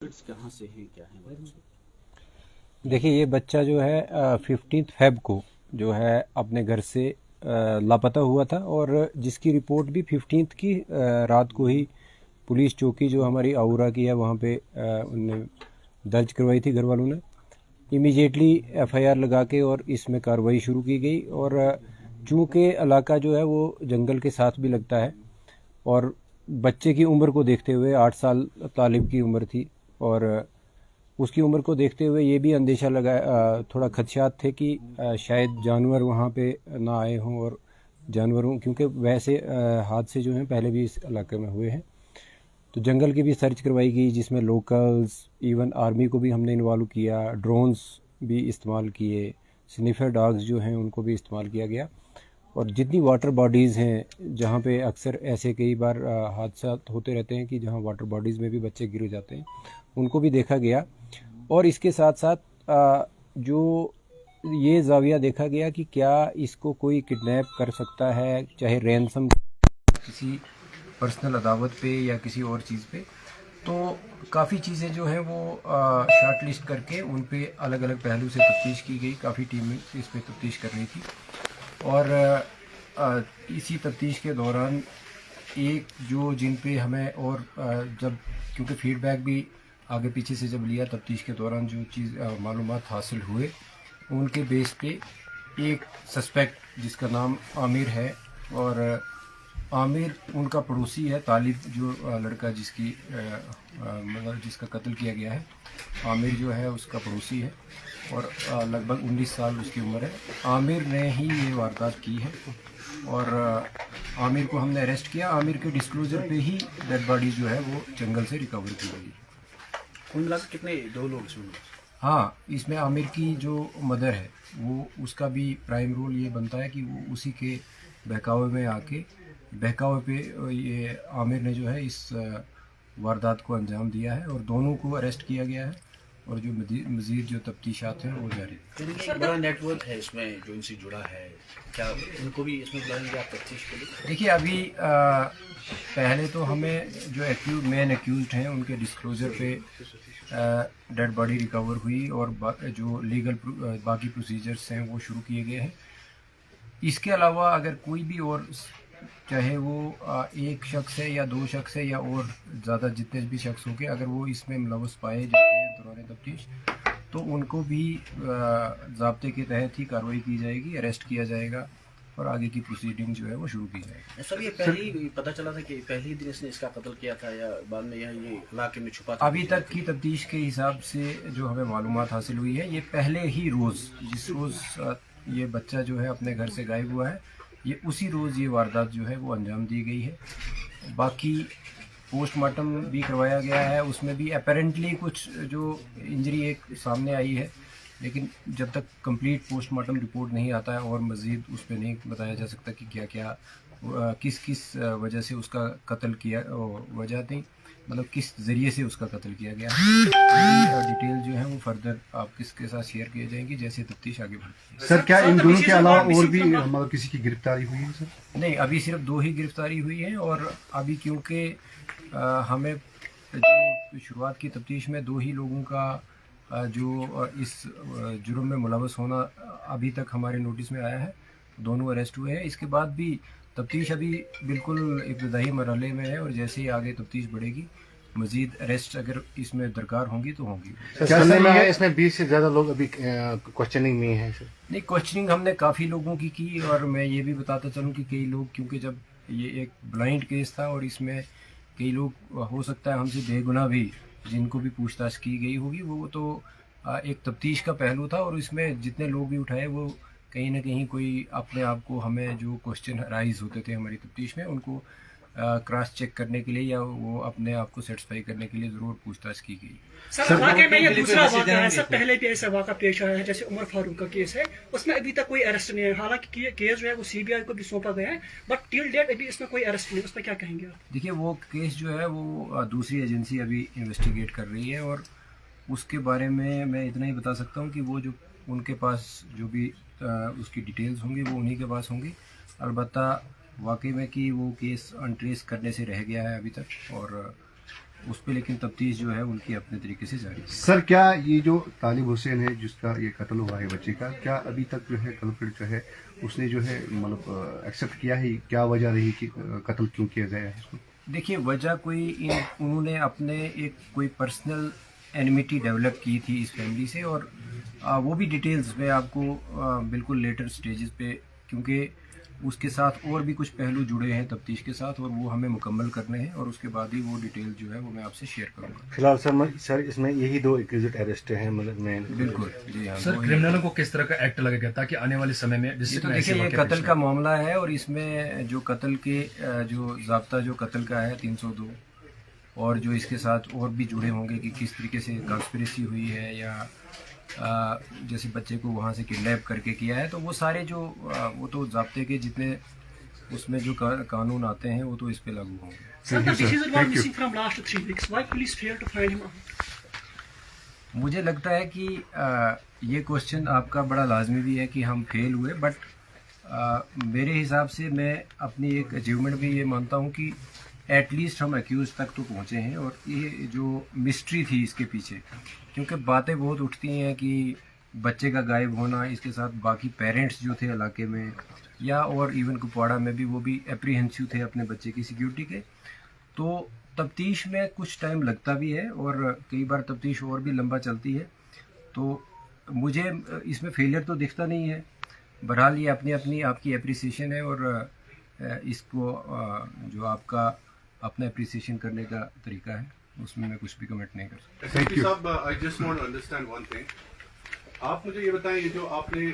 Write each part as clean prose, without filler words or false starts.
कहाँ से हैं, क्या है? देखिए ये बच्चा जो है 15 फेब को जो है अपने घर से लापता हुआ था और जिसकी रिपोर्ट भी 15 की रात को ही पुलिस चौकी जो हमारी आउरा की है वहाँ पे उनने दर्ज करवाई थी घर वालों ने। इमीडिएटली एफआईआर लगा के और इसमें कार्रवाई शुरू की गई और चूँकि इलाका जो है वो जंगल के साथ भी लगता है और बच्चे की उम्र को देखते हुए 8 साल तालिब की उम्र थी और उसकी उम्र को देखते हुए ये भी अंदेशा लगा थोड़ा खदशात थे कि शायद जानवर वहाँ पे ना आए हों और जानवरों क्योंकि वैसे हादसे जो हैं पहले भी इस इलाके में हुए हैं। तो जंगल की भी सर्च करवाई गई जिसमें लोकल्स इवन आर्मी को भी हमने इन्वॉल्व किया, ड्रोन्स भी इस्तेमाल किए, स्निफर डॉग्स जो हैं उनको भी इस्तेमाल किया गया और जितनी वाटर बॉडीज़ हैं जहाँ पे अक्सर ऐसे कई बार हादसा होते रहते हैं कि जहाँ वाटर बॉडीज़ में भी बच्चे गिर जाते हैं उनको भी देखा गया और इसके साथ साथ जो ये जाविया देखा गया कि क्या इसको कोई किडनैप कर सकता है चाहे रैनसम किसी पर्सनल अदावत पे या किसी और चीज़ पे। तो काफ़ी चीज़ें जो हैं वो शॉर्ट लिस्ट करके उन पे अलग अलग पहलू से तफ्तीश की गई। काफ़ी टीमें इस पे तफ्तीश कर रही थी और इसी तफ्तीश के दौरान एक जो जिन पे हमें और जब क्योंकि फीडबैक भी आगे पीछे से जब लिया तफ्तीश के दौरान जो चीज़ मालूमात हासिल हुए उनके बेस पे एक सस्पेक्ट जिसका नाम आमिर है और आमिर उनका पड़ोसी है तालिब जो लड़का जिसकी मतलब जिसका कत्ल किया गया है। आमिर जो है उसका पड़ोसी है और लगभग 19 साल उसकी उम्र है। आमिर ने ही ये वारदात की है और आमिर को हमने अरेस्ट किया। आमिर के डिस्क्लोजर पे ही डेड बॉडी जो है वो जंगल से रिकवर की गई। कुल मिलाकर कितने, दो लोग इसमें? हाँ, इसमें आमिर की जो मदर है वो उसका भी प्राइम रोल ये बनता है कि वो उसी के बहकावे में आके बहकावे पे ये आमिर ने जो है इस वारदात को अंजाम दिया है और दोनों को अरेस्ट किया गया है और जो मज़ीद जो तफ्तीशात हैं वो जारी है। एक बड़ा नेटवर्क है इसमें जो इनसे जुड़ा है, क्या उनको भी इसमें बुलाएंगे आप तफ्तीश के लिए? देखिए अभी पहले तो हमें जो मेन एक्यूज्ड हैं उनके डिस्क्लोजर पे डेड बॉडी रिकवर हुई और जो लीगल बाकी प्रोसीजर्स हैं वो शुरू किए गए हैं। इसके अलावा अगर कोई भी और चाहे वो एक शख्स है या दो शख्स है या और ज़्यादा जितने भी शख्स होंगे अगर वो इसमें मुलव्वस पाए जाते हैं दौरान तफ्तीश तो उनको भी ज़ाब्ते के तहत ही कार्रवाई की जाएगी, अरेस्ट किया जाएगा और आगे की प्रोसीडिंग जो है वो शुरू की जाएगी। सर ये पहले ही पता चला था कि पहले ही दिन इसने इसका कत्ल किया था या बाद में यह ये इलाके में छुपा था? अभी तक की तफ्तीश के हिसाब से जो हमें मालूमात हासिल हुई है ये पहले ही रोज़ जिस रोज़ ये बच्चा जो है अपने घर से गायब हुआ है ये उसी रोज़ ये वारदात जो है वो अंजाम दी गई है। बाकी पोस्टमार्टम भी करवाया गया है उसमें भी अपेरेंटली कुछ जो इंजरी एक सामने आई है लेकिन जब तक कंप्लीट पोस्टमार्टम रिपोर्ट नहीं आता है और मज़ीद उस पर नहीं बताया जा सकता कि क्या क्या किस किस वजह से उसका कत्ल किया वजह नहीं मतलब किस ज़रिए से उसका कत्ल किया गया है। डिटेल जो है वो फर्दर आप किसके साथ शेयर किए जाएंगी जैसे तफ्तीश आगे बढ़ती है। सर क्या इन दोनों के अलावा और भी मतलब किसी की गिरफ्तारी हुई है सर? नहीं अभी सिर्फ दो ही गिरफ्तारी हुई है और अभी क्योंकि हमें जो शुरुआत की तफ्तीश में दो ही लोगों का जो इस जुर्म में मुलव्वस होना अभी तक हमारे नोटिस में आया है, दोनों अरेस्ट हुए हैं। इसके बाद भी तफ्तीश अभी बिल्कुल इब्तदाई मरहले में है और जैसे ही आगे तफ्तीश बढ़ेगी मज़ीद अरेस्ट अगर इसमें दरकार होंगी तो होंगी। क्या सर ये इसमें 20 से ज़्यादा लोग अभी क्वेश्चनिंग में हैं सर? नहीं क्वेश्चनिंग हमने काफ़ी लोगों की और मैं ये भी बताता चलूँ कि कई लोग क्योंकि जब ये एक ब्लाइंड केस था और इसमें कई लोग हो सकता है हमसे बेगुनाह भी जिनको भी पूछताछ की गई होगी वो तो एक तफ्तीश का पहलू था और इसमें जितने लोग भी उठाए वो कहीं ना कहीं कोई अपने आप को हमें जो क्वेश्चन राइज होते थे हमारी तफ्तीश में उनको क्रॉस चेक करने के लिए या वो अपने आप को सेटिस्फाई करने के लिए ज़रूर पूछताछ की गई। सर वाकई में ये दूसरा वाक़ा है सर, पहले भी ऐसा वाक़ा पेश आया है जैसे उमर फारूक का केस है उसमें अभी तक कोई अरेस्ट नहीं है। हालांकि केस जो है वो सीबीआई को भी सौंपा गया है बट टिल डेट अभी इसमें कोई अरेस्ट नहीं है। उस पर क्या कहेंगे आप? देखिए वो केस जो है वो दूसरी एजेंसी अभी इन्वेस्टिगेट कर रही है और उसके बारे में मैं इतना ही बता सकता हूँ कि वो जो उनके पास जो भी उसकी डिटेल्स होंगी वो उन्हीं के पास होंगी। अलबत्ता वाकई में कि वो केस अनट्रेस करने से रह गया है अभी तक और उस पर लेकिन तफ्तीश जो है उनकी अपने तरीके से जारी है। सर क्या ये जो तालिब हुसैन है जिसका ये कत्ल हुआ है बच्चे का, क्या अभी तक जो है कल्प्रिट जो है उसने जो है मतलब एक्सेप्ट किया है, क्या वजह रही कि कत्ल क्यों किया गया है इसको? देखिए वजह उन्होंने अपने एक कोई पर्सनल एनिमिटी डेवलप की थी इस फैमिली से, और वो भी डिटेल्स में आपको बिल्कुल लेटर स्टेजेस पे, क्योंकि उसके साथ और भी कुछ पहलू जुड़े हैं तफ्तीश के साथ, और वो हमें मुकम्मल करने हैं, और उसके बाद ही वो डिटेल जो है वो मैं आपसे शेयर करूंगा। फिलहाल सर इसमें यही 2 एक्यूज्ड अरेस्ट हैं, मतलब मैं बिल्कुल जी हाँ। सर क्रिमिनलों को किस तरह का एक्ट लगेगा ताकि आने वाले समय में ये तो देखिए ये कत्ल का मामला है, और इसमें जो कत्ल के जो ज़ाब्ता जो कत्ल का है 302, और जो इसके साथ और भी जुड़े होंगे कि किस तरीके से कंस्पिरेसी हुई है, या जैसे बच्चे को वहाँ से किडनैप करके किया है, तो वो सारे जो वो तो ज़ाब्ते के जितने उसमें जो कानून आते हैं वो तो इस पे लागू होंगे। Sir, the deceased was missing from last 3 weeks. Why police failed to find him out? मुझे लगता है कि ये क्वेश्चन आपका बड़ा लाजमी भी है कि हम फेल हुए, बट मेरे हिसाब से मैं अपनी एक अचीवमेंट भी ये मानता हूँ कि एटलीस्ट हम एक्यूज तक तो पहुँचे हैं, और ये जो मिस्ट्री थी इसके पीछे, क्योंकि बातें बहुत उठती हैं कि बच्चे का गायब होना, इसके साथ बाकी पेरेंट्स जो थे इलाके में या और इवन कुपवाड़ा में भी, वो भी एप्रीहेंसिव थे अपने बच्चे की सिक्योरिटी के। तो तफ्तीश में कुछ टाइम लगता भी है, और कई बार तफ्तीश और भी लंबा चलती है, तो मुझे इसमें फेलियर तो दिखता नहीं है। बहरहाल ये अपनी अपनी आपकी एप्रिसिएशन है, और इसको जो आपका अपना एप्रिसिएशन करने का तरीका है उसमें मैं कुछ भी कमेंट नहीं कर सकता। एसपी साहब, I just want to understand one thing. आप मुझे ये बताएं, ये जो आपने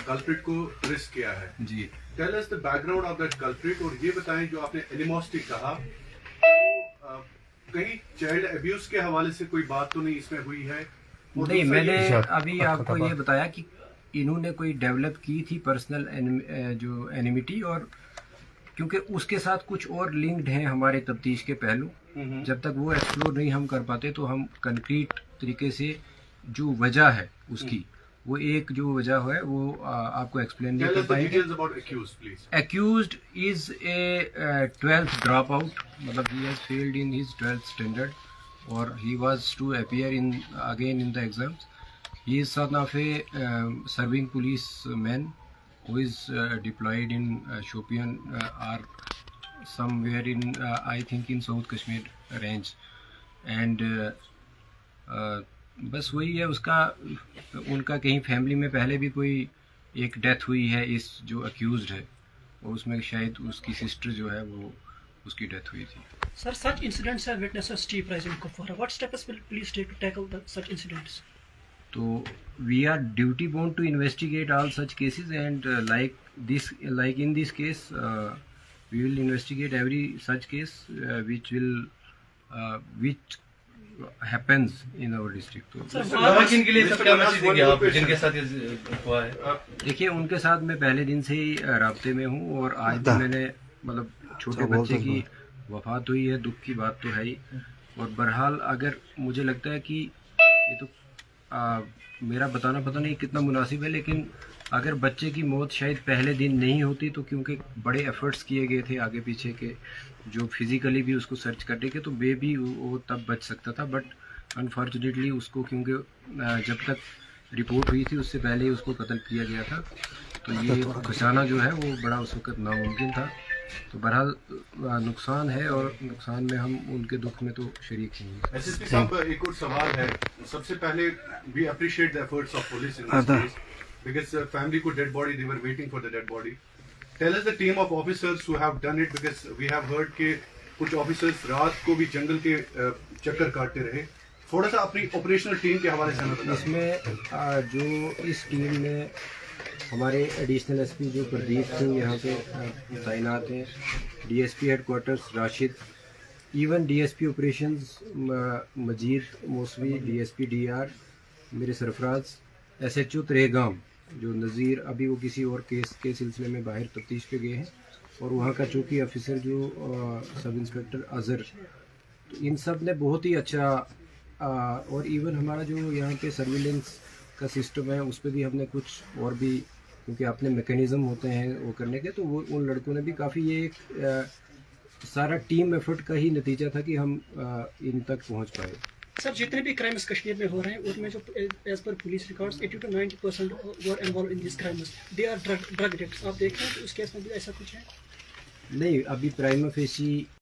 कल्प्रिट को अरेस्ट किया है, जी, tell us the background of that culprit, और ये बताएं जो आपने एनिमोसिटी कहा, तो कहीं चाइल्ड अब्यूज के हवाले से कोई बात तो नहीं इसमें हुई है? और नहीं, दूसरा मैंने ये- अभी आपको ये बताया कि इन्होंने कोई डेवलप की थी पर्सनल जो एनिमिटी, और क्योंकि उसके साथ कुछ और लिंक्ड हैं हमारे तफ्तीश के पहलू, जब तक वो एक्सप्लोर नहीं हम कर पाते तो हम कंक्रीट तरीके से जो वजह है उसकी, वो एक जो वजह है वो आपको एक्सप्लेन नहीं Tell कर us the पाएंगे। details about accused, please. Accused is a 12th dropout, मतलब he has failed in his 12th standard, or he was to appear again in the exams. He is son of a serving policeman who is deployed in Shopian or somewhere in I think in South Kashmir range, and बस वही है उसका, उनका कहीं family में पहले भी कोई एक डेथ हुई है इस जो अक्यूज्ड है, और उसमें शायद उसकी सिस्टर जो है वो उसकी डेथ हुई थी। Sir, such incidents have witnessed a steep rise in Kupwara. What steps will police take to tackle such incidents? तो we are duty bound to investigate all such cases, and like in this case we will investigate every such case which happens in our district। तो Sir, लेकिन के लिए Mr. सब क्या Manas, message one देंगे more आप question. जिनके साथ ये हुआ है? देखिए उनके साथ मैं पहले दिन से ही राब्ते में हूँ, और आज भी मैंने मतलब छोटे बच्चे की वफात हुई है, दुख की बात तो है ही, और बहरहाल अगर मुझे लगता है कि ये तो मेरा बताना पता नहीं कितना मुनासिब है, लेकिन अगर बच्चे की मौत शायद पहले दिन नहीं होती तो क्योंकि बड़े एफर्ट्स किए गए थे आगे पीछे के, जो फिजिकली भी उसको सर्च करने के, तो बेबी वो तब बच सकता था, बट अनफॉर्चुनेटली उसको क्योंकि जब तक रिपोर्ट हुई थी उससे पहले ही उसको कत्ल किया गया था, तो ये बचाना जो है वो बड़ा उस वक्त नामुमकिन था। तो बहरहाल नुकसान है, और नुकसान में हम उनके दुख में तो शरीक नहीं हैं। एसएसपी साहब, एक और सवाल है। सबसे पहले we appreciate the efforts of police in this case, because family को dead body, they were waiting for the dead body. Tell us the team of officers who have done it, because we have heard के कुछ officers रात को भी जंगल के चक्कर काटते रहे। थोड़ा सा अपनी ऑपरेशनल टीम के हवाले से हमें बताइए। इसमें जो इस टीम में हमारे एडिशनल एसपी जो प्रदीप सिंह यहाँ पे तैनात हैं, DSP headquarters Rashid, even DSP operations Majid Mousavi, DSP DR Mir Sarfaraz, SHO Tregam जो नज़ीर अभी वो किसी और केस के सिलसिले में बाहर तफ्तीश पे गए हैं, और वहाँ का चौकी ऑफिसर जो सब इंस्पेक्टर अज़हर, तो इन सब ने बहुत ही अच्छा, और इवन हमारा जो यहाँ पे सर्विलेंस का सिस्टम है उस पर भी हमने कुछ और भी, क्योंकि अपने मैकेनिज़्म होते हैं वो करने के, तो वो उन लड़कों ने भी काफ़ी ये एक सारा टीम एफर्ट का ही नतीजा था कि हम इन तक पहुंच पाए। सर जितने भी क्राइम्स कश्मीर में हो रहे हैं उनमें जो as per police records 80 to 90% were involved in this crimes, they are drug addicts. आप देख रहे हैं कि उस केस में भी ऐसा कुछ है? नहीं, अभी प्राइमा फेसी